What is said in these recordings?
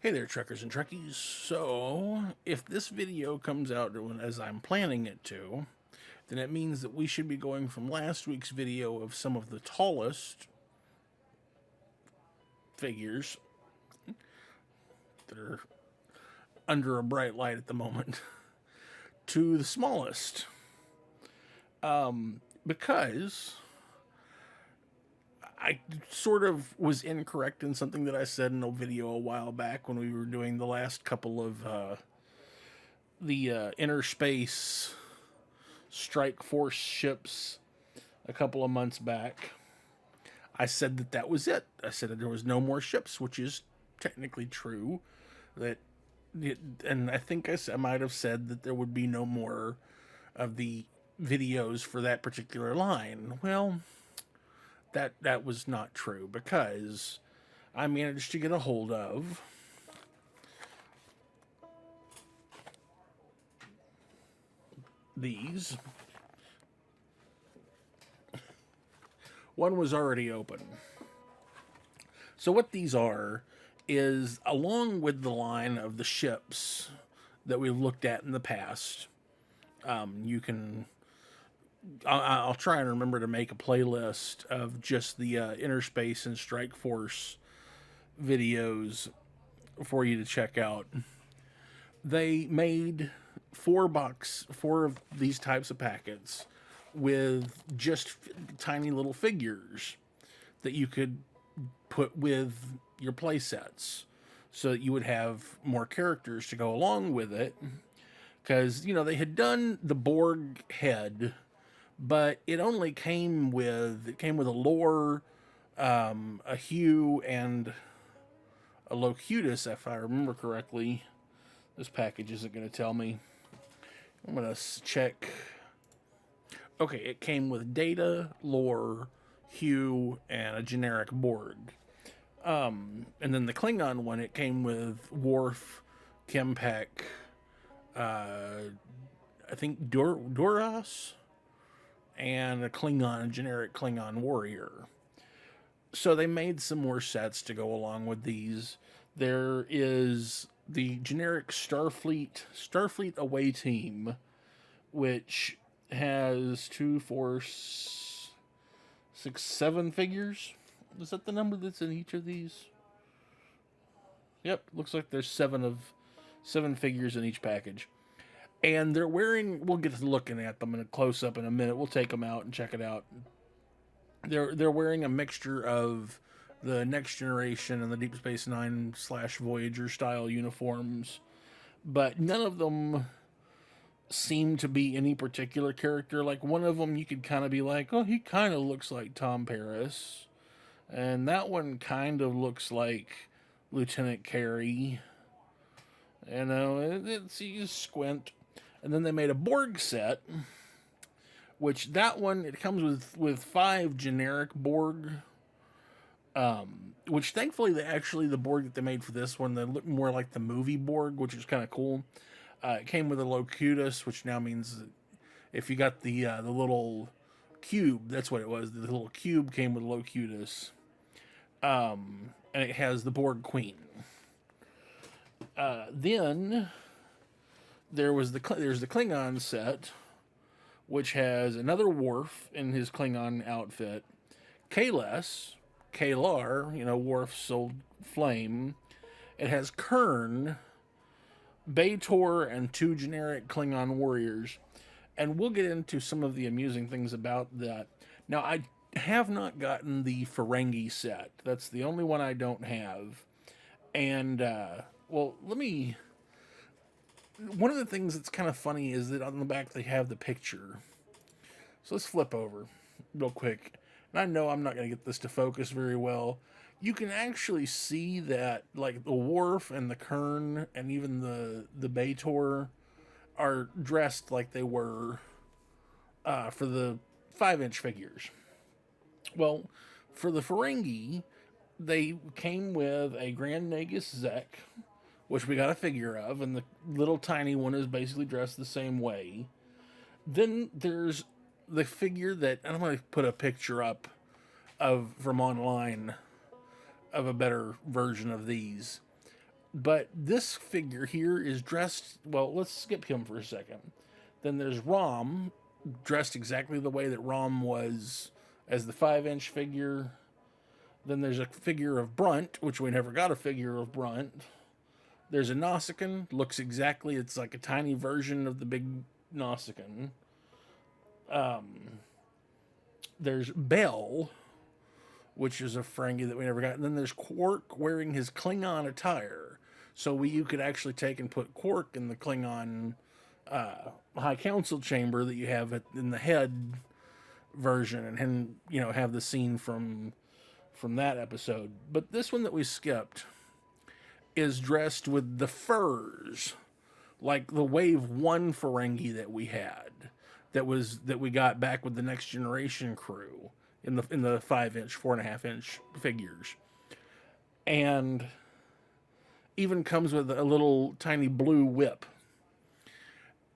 Hey there, Trekkers and Trekkies. So, if this video comes out as I'm planning it to, then it means that we should be going from last week's video of some of the tallest figures that are under a bright light at the moment to the smallest. Because I sort of was incorrect in something that I said in a video a while back when we were doing the last couple of the inner space Strikeforce ships a couple of months back. I said that that was it. I said that there was no more ships, which is technically true. And I think I might have said that there would be no more of the videos for that particular line. Well, that was not true, because I managed to get a hold of these. One was already open. So what these are is, along with the line of the ships that we've looked at in the past, you can... I'll try and remember to make a playlist of just the Inner Space and Strikeforce videos for you to check out. They made four of these types of packets with just tiny little figures that you could put with your play sets, so that you would have more characters to go along with it. Because, you know, they had done the Borg head, but it only came with a lore, a hue, and a locutus, if I remember correctly. This package isn't going to tell me. I'm going to check. Okay, it came with data, lore, hue, and a generic Borg. And then the Klingon one, it came with Worf, Kempek, I think Duras, and a generic Klingon warrior. So they made some more sets to go along with these. There is the generic Starfleet away team, which has 2, 4, 6, 7 figures. Is that the number that's in each of these? Yep, looks like there's 7 figures in each package. And they're wearing, we'll get to looking at them in a close-up in a minute. We'll take them out and check it out. They're wearing a mixture of the Next Generation and the Deep Space Nine / Voyager style uniforms, but none of them seem to be any particular character. Like, one of them you could kind of be like, oh, he kind of looks like Tom Paris. And that one kind of looks like Lieutenant Carey. You know, you squint. And then they made a Borg set, which that one, it comes with 5 generic Borg, which thankfully the Borg that they made for this one, they look more like the movie Borg, which is kind of cool. It came with a locutus, which now means that if you got the little cube, that's what it was. The little cube came with locutus. And it has the Borg Queen. Then there's the Klingon set, which has another Worf in his Klingon outfit, Kalar, Worf's old flame. It has Kern, B'Etor, and 2 generic Klingon warriors. And we'll get into some of the amusing things about that. Now, I have not gotten the Ferengi set. That's the only one I don't have. And, well, one of the things that's kind of funny is that on the back they have the picture. So let's flip over real quick. And I know I'm not going to get this to focus very well. You can actually see that, like, the Worf and the Kern and even the B'Etor are dressed like they were for the 5-inch figures. Well, for the Ferengi, they came with a Grand Nagus Zek, which we got a figure of, and the little tiny one is basically dressed the same way. Then there's the figure that, and I'm going to put a picture up from online of a better version of these. But this figure here is dressed, well, let's skip him for a second. Then there's Rom, dressed exactly the way that Rom was as the 5-inch figure. Then there's a figure of Brunt, which we never got a figure of Brunt. There's a Nausicaan, looks exactly, it's like a tiny version of the big Nausicaan. There's Bell, which is a Ferengi that we never got. And then there's Quark wearing his Klingon attire. So you could actually take and put Quark in the Klingon High Council chamber that you have in the head version, and have the scene from that episode. But this one that we skipped is dressed with the furs, like the Wave 1 Ferengi that we had, that we got back with the Next Generation crew in the 5-inch, 4.5-inch figures, and even comes with a little tiny blue whip.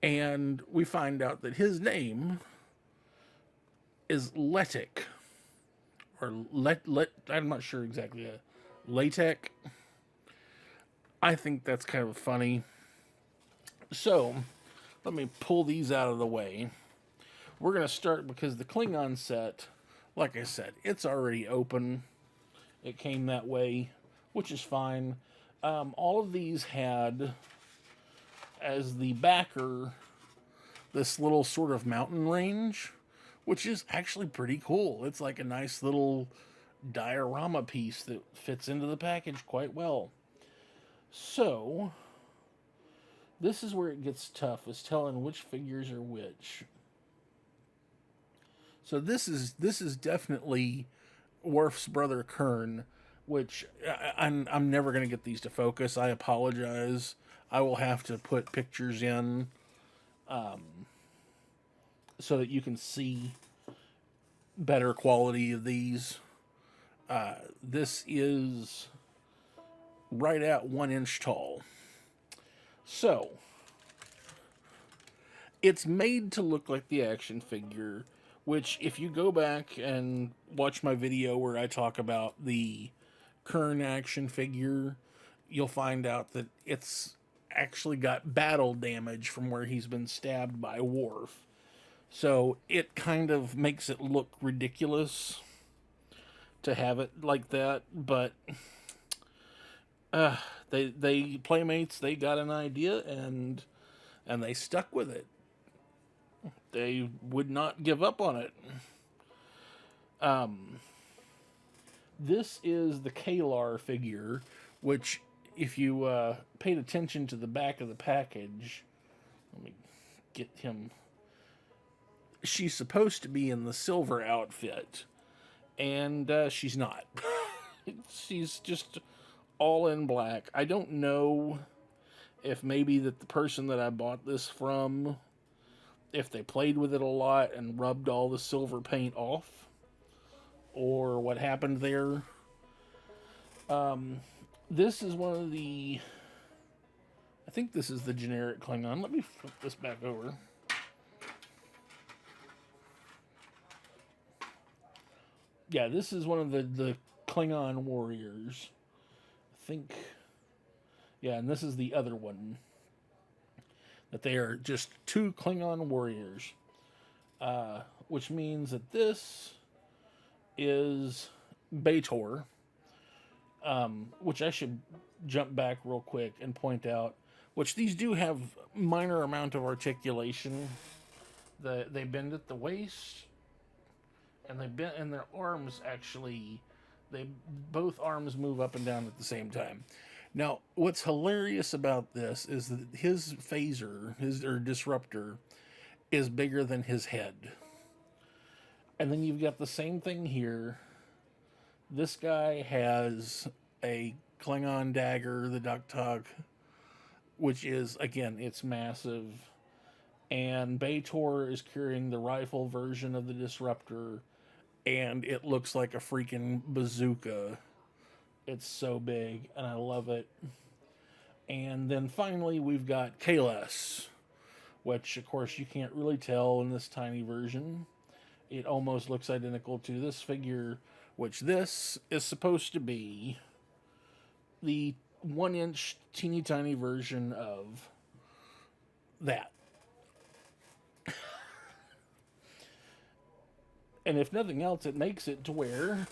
And we find out that his name is Letic, or I'm not sure exactly. Latek. I think that's kind of funny. So, let me pull these out of the way. We're going to start because the Klingon set, like I said, it's already open. It came that way, which is fine. All of these had, as the backer, this little sort of mountain range, which is actually pretty cool. It's like a nice little diorama piece that fits into the package quite well. So, this is where it gets tough, is telling which figures are which. So this is definitely Worf's brother Kern, which I'm never going to get these to focus. I apologize. I will have to put pictures in so that you can see better quality of these. This is right at 1 inch tall. So, it's made to look like the action figure, which if you go back and watch my video where I talk about the Kern action figure, you'll find out that it's actually got battle damage from where he's been stabbed by Worf. So it kind of makes it look ridiculous to have it like that, but they Playmates, they got an idea and they stuck with it. They would not give up on it. This is the Kalar figure, which if you paid attention to the back of the package, let me get him. She's supposed to be in the silver outfit, and she's not. She's just all in black. I don't know if maybe that the person that I bought this from, if they played with it a lot and rubbed all the silver paint off, or what happened there. This is one of the, I think this is the generic Klingon. Let me flip this back over. Yeah, this is one of the Klingon warriors. I think, yeah, and this is the other one. That they are just 2 Klingon warriors. Which means that this is B'Etor. Which I should jump back real quick and point out, which these do have minor amount of articulation. They bend at the waist, and they bend, and their arms actually, both arms move up and down at the same time. Now, what's hilarious about this is that his phaser, or disruptor, is bigger than his head. And then you've got the same thing here. This guy has a Klingon dagger, the Duktog, which is, again, it's massive. And B'Etor is carrying the rifle version of the disruptor, and it looks like a freaking bazooka. It's so big, and I love it. And then finally, we've got Kalas, which, of course, you can't really tell in this tiny version. It almost looks identical to this figure, which this is supposed to be the 1-inch teeny tiny version of that. And if nothing else, it makes it to where...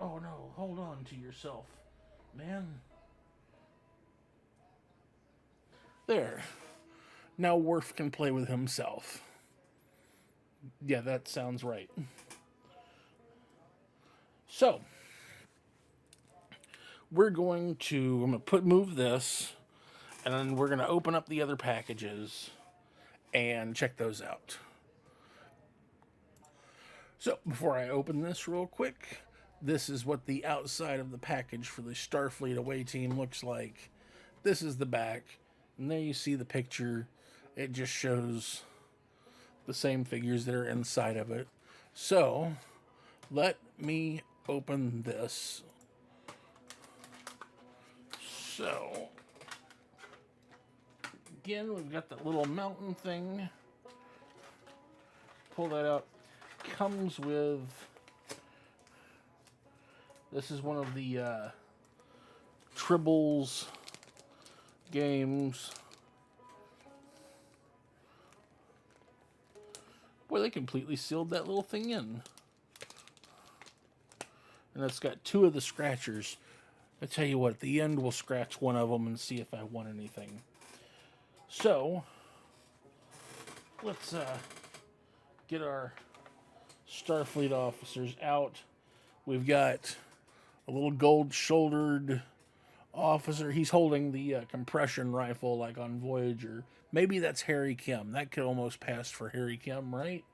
Oh no, hold on to yourself, man. There. Now Worf can play with himself. Yeah, that sounds right. So, I'm going to move this, and then we're going to open up the other packages and check those out. So, before I open this real quick, this is what the outside of the package for the Starfleet away team looks like. This is the back, and there you see the picture. It just shows the same figures that are inside of it. So, let me open this. So, again, we've got that little mountain thing. Pull that out. Comes with... This is one of the Tribbles games. Boy, they completely sealed that little thing in. And it's got 2 of the scratchers. I tell you what, at the end we'll scratch one of them and see if I won anything. So, let's get our Starfleet officers out. We've got a little gold-shouldered officer. He's holding the compression rifle like on Voyager. Maybe that's Harry Kim. That could almost pass for Harry Kim, right?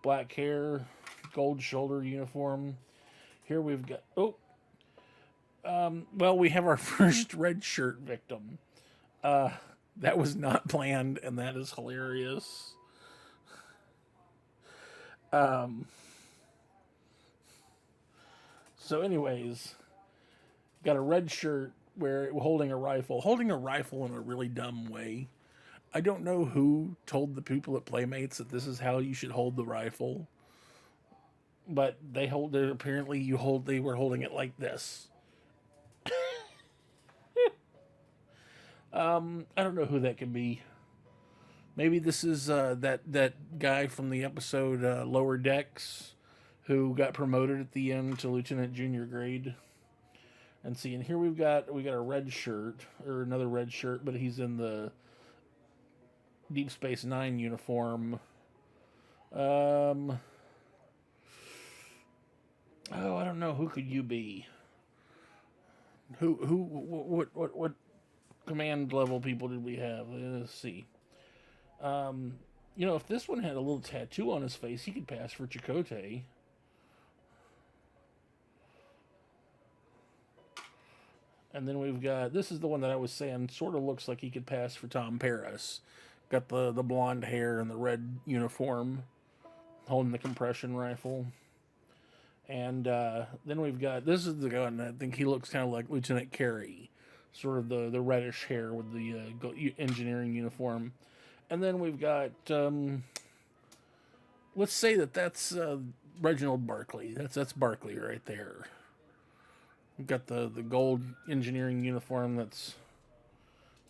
Black hair, gold shoulder uniform. Here we've got... well, we have our first red shirt victim. That was not planned, and that is hilarious. So anyways, got a red shirt where holding a rifle in a really dumb way. I don't know who told the people at Playmates that this is how you should hold the rifle, but they hold it. Apparently, they were holding it like this. I don't know who that could be. Maybe this is that guy from the episode Lower Decks, who got promoted at the end to Lieutenant Junior grade. And see, and here we got a red shirt, or another red shirt, but he's in the Deep Space Nine uniform. Oh, I don't know. Who could you be? What command level people did we have? Let's see. If this one had a little tattoo on his face, he could pass for Chakotay. And then we've got, this is the one that I was saying sort of looks like he could pass for Tom Paris. Got the blonde hair and the red uniform, holding the compression rifle. And then we've got, this is the one, I think he looks kind of like Lieutenant Carey. Sort of the reddish hair with the engineering uniform. And then we've got, let's say that's Reginald Barclay. That's Barclay right there. We've got the gold engineering uniform that's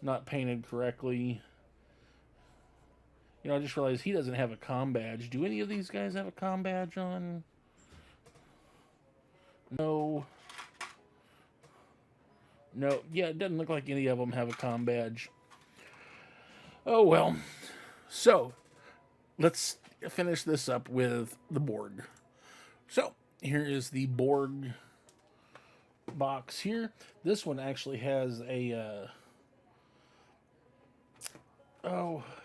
not painted correctly. I just realized he doesn't have a comm badge. Do any of these guys have a comm badge on? No. No. Yeah, it doesn't look like any of them have a comm badge. Oh, well. So, let's finish this up with the Borg. So, here is the Borg box here. This one actually has a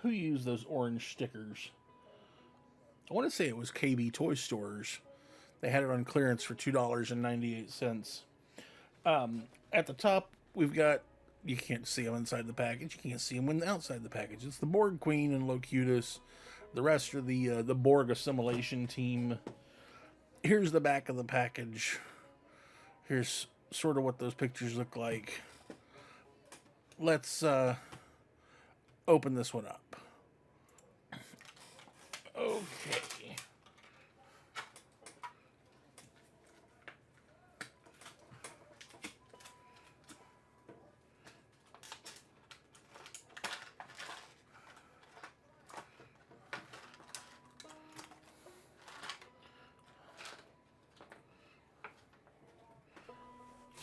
who used those orange stickers? I want to say it was KB Toy Stores. They had it on clearance for $2.98. At the top we've got, you can't see them inside the package, you can't see them outside the package. It's the Borg Queen and Locutus. The rest are the Borg assimilation team. Here's the back of the package. Here's sort of what those pictures look like. Let's open this one up. Okay.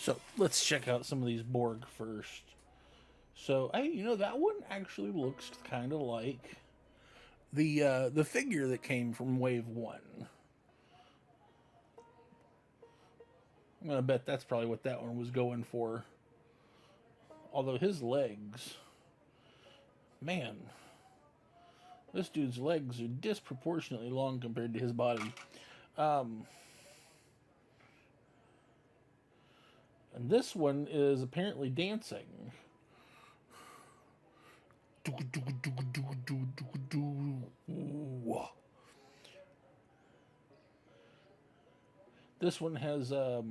So let's check out some of these Borg first. So that one actually looks kind of like the figure that came from Wave 1. I'm gonna bet that's probably what that one was going for. Although his legs, man, this dude's legs are disproportionately long compared to his body. And this one is apparently dancing. This one has I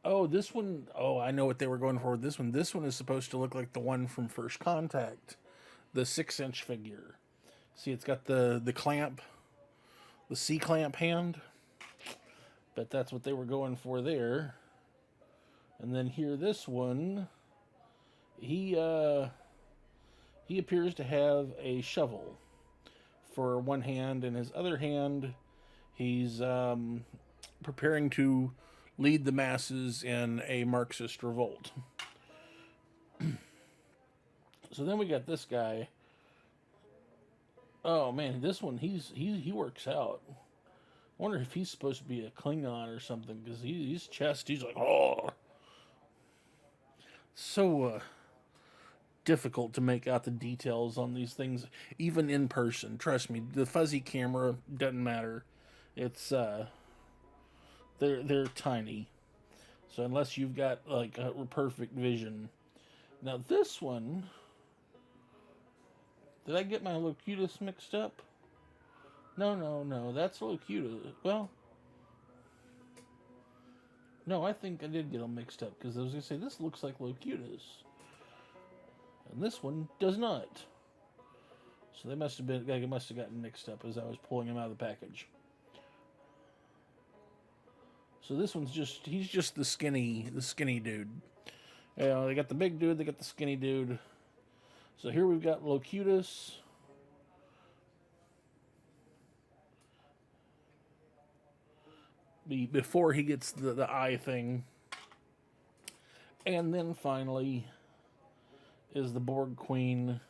know what they were going for with this one. This one is supposed to look like the one from First Contact, the 6-inch figure. See, it's got the clamp, the C-clamp hand. Bet that's what they were going for there. And then here, this one, he appears to have a shovel for one hand, and his other hand, he's preparing to lead the masses in a Marxist revolt. So then we got this guy. Oh man, this one he works out. I wonder if he's supposed to be a Klingon or something, because his chest, he's like, oh, so difficult to make out the details on these things, even in person. Trust me, the fuzzy camera doesn't matter. It's they're tiny, so unless you've got like a perfect vision. Now this one, did I get my Locutus mixed up? No, that's Locutus. Well, no, I think I did get them mixed up, because I was gonna say this looks like Locutus, and this one does not. So they must have gotten mixed up as I was pulling them out of the package. So this one's he's just the skinny dude. They got the big dude, they got the skinny dude. So here we've got Locutus. Before he gets the eye thing. And then finally is the Borg Queen.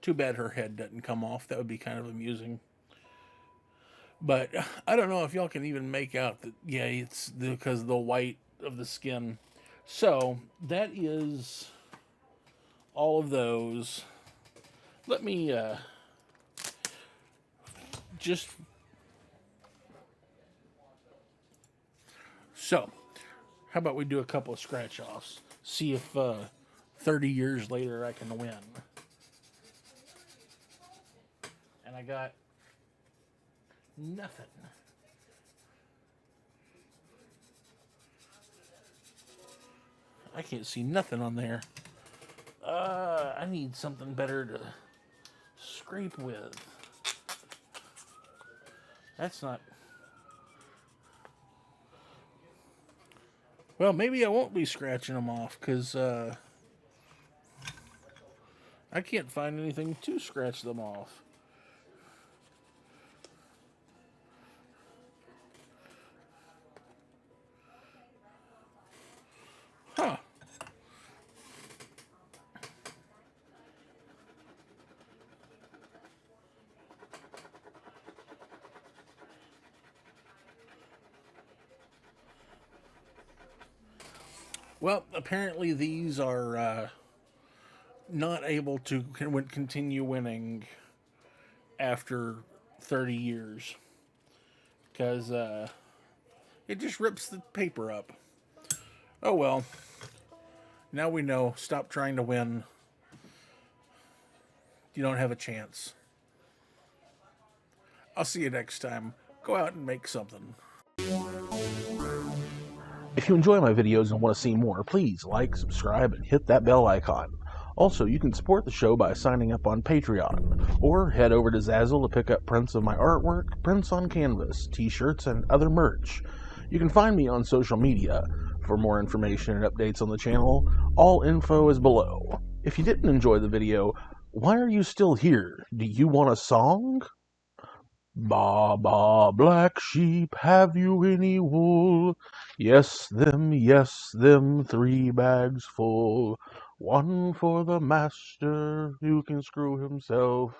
Too bad her head doesn't come off. That would be kind of amusing. But I don't know if y'all can even make out that, yeah, it's because of the white of the skin. So that is all of those. Let me just... So, how about we do a couple of scratch-offs? See if 30 years later I can win. And I got nothing. I can't see nothing on there. I need something better to scrape with. That's not... Well, maybe I won't be scratching them off, because I can't find anything to scratch them off. Huh. Well, apparently these are not able to continue winning after 30 years. Because it just rips the paper up. Oh well. Now we know. Stop trying to win. You don't have a chance. I'll see you next time. Go out and make something. If you enjoy my videos and want to see more, please like, subscribe, and hit that bell icon. Also, you can support the show by signing up on Patreon, or head over to Zazzle to pick up prints of my artwork, prints on canvas, t-shirts, and other merch. You can find me on social media. For more information and updates on the channel, all info is below. If you didn't enjoy the video, why are you still here? Do you want a song? Ba, ba, black sheep, have you any wool? Yes, them, 3 bags full. One for the master, who can screw himself.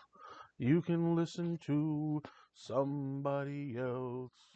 You can listen to somebody else.